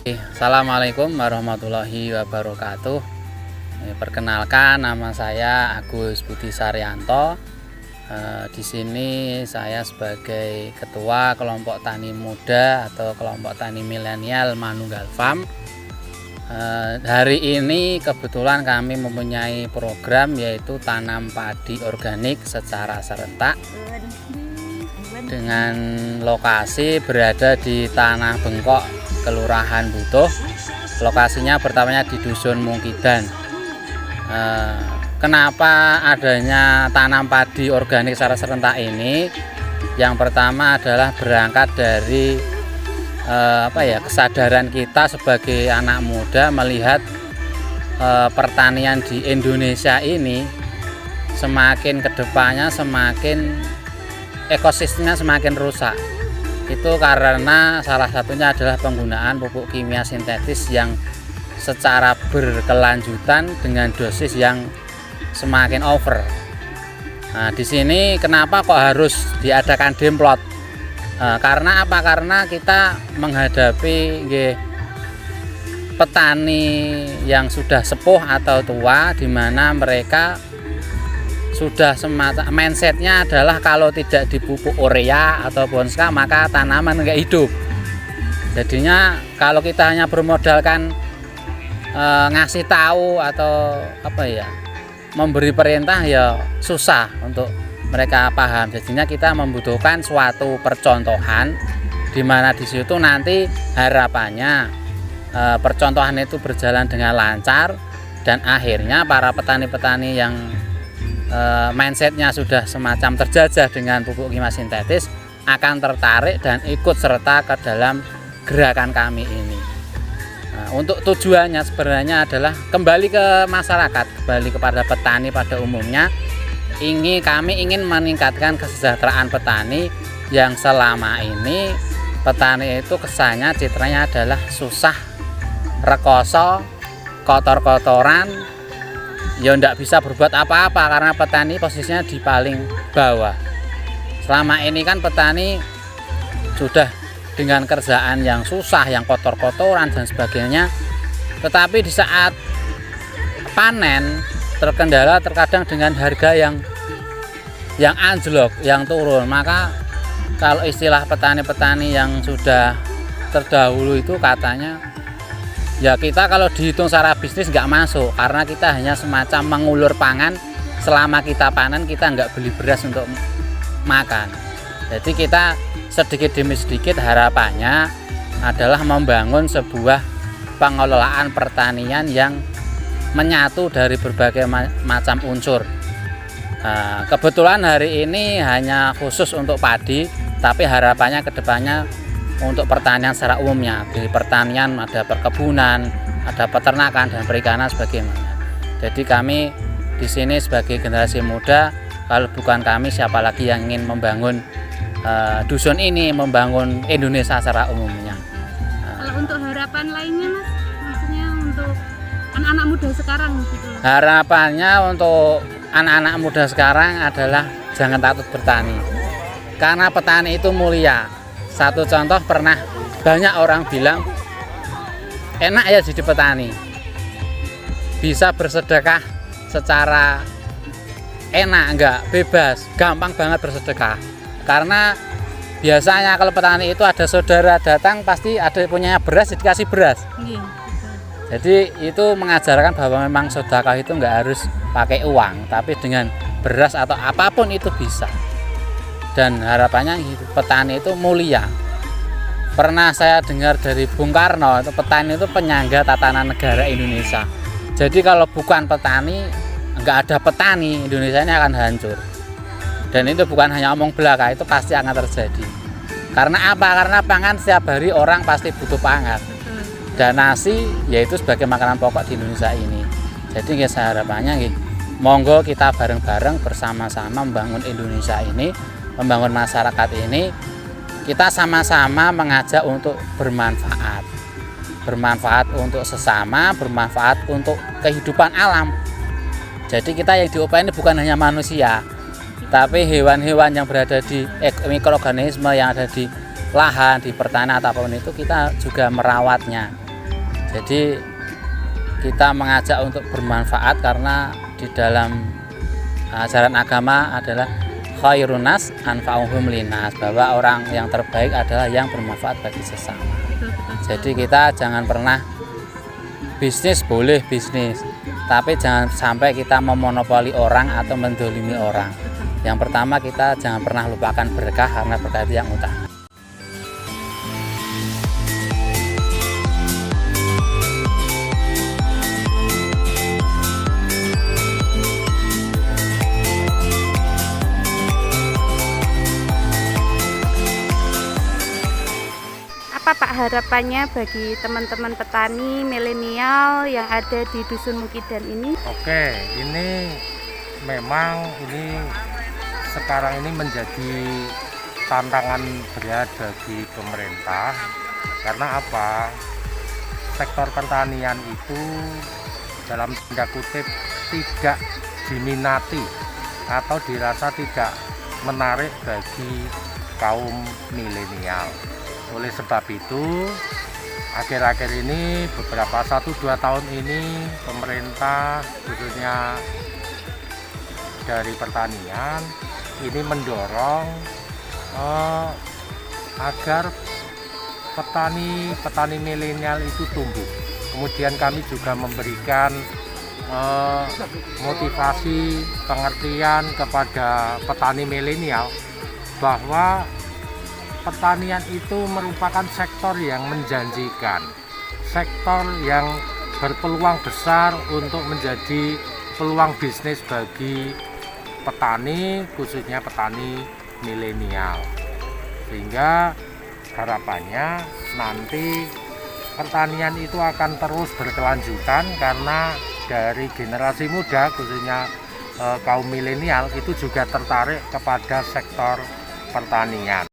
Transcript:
Assalamualaikum warahmatullahi wabarakatuh. Perkenalkan, nama saya Agus Budi Saryanto. Di sini saya sebagai ketua kelompok tani muda atau kelompok tani milenial Manunggal Farm. Hari ini kebetulan kami mempunyai program yaitu tanam padi organik secara serentak dengan lokasi berada di Tanah Bengkok, Kelurahan Butuh. Lokasinya pertamanya di Dusun Mungkidan. Kenapa adanya tanam padi organik secara serentak ini? Yang pertama adalah berangkat dari kesadaran kita sebagai anak muda melihat pertanian di Indonesia ini semakin kedepannya semakin ekosistemnya semakin rusak. Itu karena salah satunya adalah penggunaan pupuk kimia sintetis yang secara berkelanjutan dengan dosis yang semakin over. Nah, di sini kenapa kok harus diadakan demplot? Karena apa? Karena kita menghadapi petani yang sudah sepuh atau tua, di mana mereka sudah semata mindsetnya adalah kalau tidak dipupuk urea atau bonska maka tanaman nggak hidup. Jadinya kalau kita hanya bermodalkan ngasih tahu atau memberi perintah, ya susah untuk mereka paham. Jadinya kita membutuhkan suatu percontohan di mana di situ nanti harapannya percontohan itu berjalan dengan lancar dan akhirnya para petani-petani yang mindsetnya sudah semacam terjajah dengan pupuk kimia sintetis akan tertarik dan ikut serta ke dalam gerakan kami ini. Untuk tujuannya sebenarnya adalah kembali ke masyarakat, kembali kepada petani pada umumnya. Kami ingin meningkatkan kesejahteraan petani yang selama ini petani itu kesannya citranya adalah susah, rekoso, kotor-kotoran, ya ndak bisa berbuat apa-apa karena petani posisinya di paling bawah. Selama ini kan petani sudah dengan kerjaan yang susah, yang kotor-kotoran dan sebagainya, tetapi di saat panen terkendala terkadang dengan harga yang anjlok, yang turun. Maka kalau istilah petani-petani yang sudah terdahulu itu katanya, ya kita kalau dihitung secara bisnis nggak masuk, karena kita hanya semacam mengulur pangan. Selama kita panen kita nggak beli beras untuk makan. Jadi kita sedikit demi sedikit harapannya adalah membangun sebuah pengelolaan pertanian yang menyatu dari berbagai macam unsur. Kebetulan hari ini hanya khusus untuk padi, tapi harapannya kedepannya untuk pertanian secara umumnya. Di pertanian ada perkebunan, ada peternakan dan perikanan sebagaimana. Jadi kami di sini sebagai generasi muda, kalau bukan kami siapa lagi yang ingin membangun dusun ini, membangun Indonesia secara umumnya. Kalau untuk harapan lainnya Mas, maksudnya untuk anak-anak muda sekarang gitu. Harapannya untuk anak-anak muda sekarang adalah jangan takut bertani, karena petani itu mulia. Satu contoh, pernah banyak orang bilang enak ya jadi petani, bisa bersedekah secara enak, enggak bebas, gampang banget bersedekah. Karena biasanya kalau petani itu ada saudara datang pasti ada punya beras, dikasih beras. Iya. Jadi itu mengajarkan bahwa memang sedekah itu enggak harus pakai uang, tapi dengan beras atau apapun itu bisa. Dan harapannya petani itu mulia. Pernah saya dengar dari Bung Karno, itu petani itu penyangga tatanan negara Indonesia. Jadi kalau bukan petani, enggak ada petani, Indonesia ini akan hancur. Dan itu bukan hanya omong belaka, itu pasti akan terjadi. Karena apa? Karena pangan setiap hari orang pasti butuh pangan. Dan nasi yaitu sebagai makanan pokok di Indonesia ini. Jadi saya harapannya monggo kita bareng-bareng bersama-sama membangun Indonesia ini, membangun masyarakat ini. Kita sama-sama mengajak untuk bermanfaat. Bermanfaat untuk sesama, bermanfaat untuk kehidupan alam. Jadi kita yang diupayakan ini bukan hanya manusia, tapi hewan-hewan yang berada di mikroorganisme yang ada di lahan, di pertanian ataupun itu kita juga merawatnya. Jadi kita mengajak untuk bermanfaat karena di dalam ajaran agama adalah khairun nas anfa'uhum linnas, bahwa orang yang terbaik adalah yang bermanfaat bagi sesama. Jadi kita jangan pernah bisnis, boleh bisnis, tapi jangan sampai kita memonopoli orang atau mendolimi orang. Yang pertama, kita jangan pernah lupakan berkah, karena berkah itu yang utama. Apa Pak harapannya bagi teman-teman petani milenial yang ada di Dusun Mukidan ini? Oke, ini memang sekarang ini menjadi tantangan berat bagi pemerintah. Karena apa? Sektor pertanian itu dalam tanda kutip tidak diminati atau dirasa tidak menarik bagi kaum milenial. Oleh sebab itu, akhir-akhir ini beberapa 1-2 tahun ini pemerintah khususnya dari pertanian ini mendorong agar petani milenial itu tumbuh. Kemudian kami juga memberikan motivasi pengertian kepada petani milenial bahwa pertanian itu merupakan sektor yang menjanjikan, sektor yang berpeluang besar untuk menjadi peluang bisnis bagi petani, khususnya petani milenial. Sehingga harapannya nanti pertanian itu akan terus berkelanjutan, karena dari generasi muda khususnya kaum milenial itu juga tertarik kepada sektor pertanian.